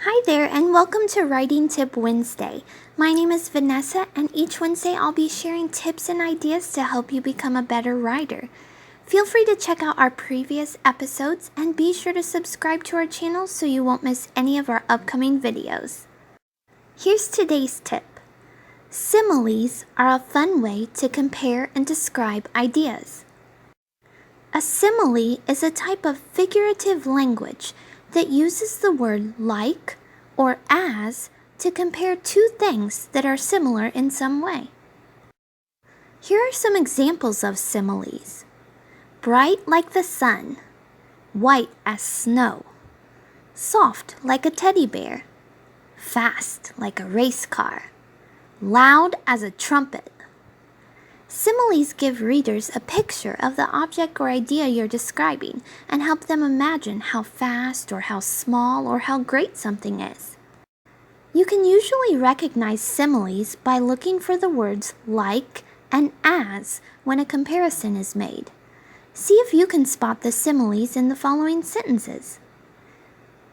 Hi there, and welcome to Writing Tip Wednesday. My name is Vanessa, and each Wednesday I'll be sharing tips and ideas to help you become a better writer. Feel free to check out our previous episodes and be sure to subscribe to our channel so you won't miss any of our upcoming videos. Here's today's tip. Similes are a fun way to compare and describe ideas. A simile is a type of figurative language that uses the word like or as to compare two things that are similar in some way. Here are some examples of similes. Bright like the sun, white as snow, soft like a teddy bear, fast like a race car, loud as a trumpet. Similes give readers a picture of the object or idea you're describing and help them imagine how fast or how small or how great something is. You can usually recognize similes by looking for the words like and as when a comparison is made. See if you can spot the similes in the following sentences.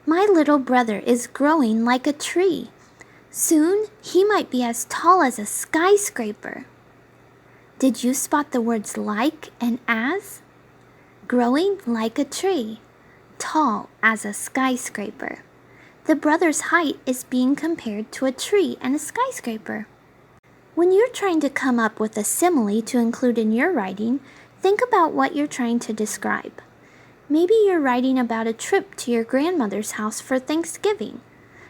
My little brother is growing like a tree. Soon he might be as tall as a skyscraper. Did you spot the words like and as? Growing like a tree, tall as a skyscraper. The brother's height is being compared to a tree and a skyscraper. When you're trying to come up with a simile to include in your writing, think about what you're trying to describe. Maybe you're writing about a trip to your grandmother's house for Thanksgiving.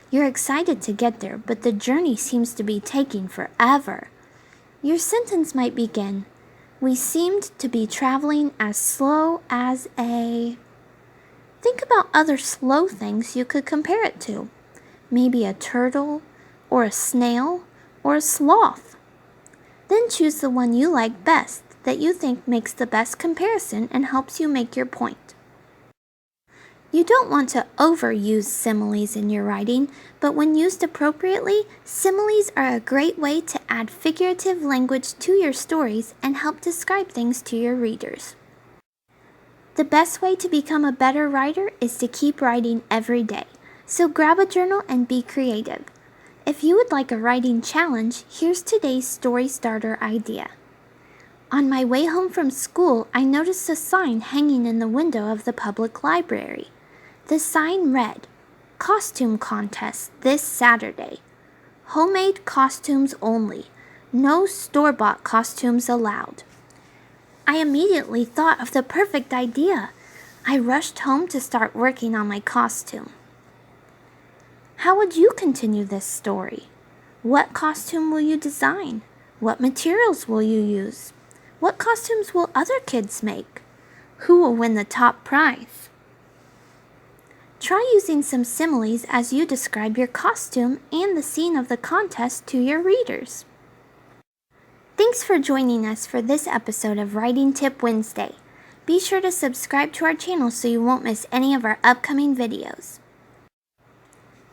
You're excited to get there, but the journey seems to be taking forever. Your sentence might begin, we seemed to be traveling as slow as a... Think about other slow things you could compare it to. Maybe a turtle, or a snail, or a sloth. Then choose the one you like best that you think makes the best comparison and helps you make your point. You don't want to overuse similes in your writing, but when used appropriately, similes are a great way to add figurative language to your stories and help describe things to your readers. The best way to become a better writer is to keep writing every day, so grab a journal and be creative. If you would like a writing challenge, here's today's story starter idea. On my way home from school, I noticed a sign hanging in the window of the public library. The sign read, Costume Contest this Saturday. Homemade costumes only. No store-bought costumes allowed. I immediately thought of the perfect idea. I rushed home to start working on my costume. How would you continue this story? What costume will you design? What materials will you use? What costumes will other kids make? Who will win the top prize? Try using some similes as you describe your costume and the scene of the contest to your readers. Thanks for joining us for this episode of Writing Tip Wednesday. Be sure to subscribe to our channel so you won't miss any of our upcoming videos.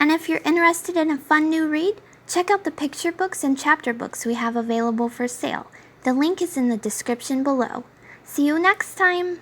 And if you're interested in a fun new read, check out the picture books and chapter books we have available for sale. The link is in the description below. See you next time!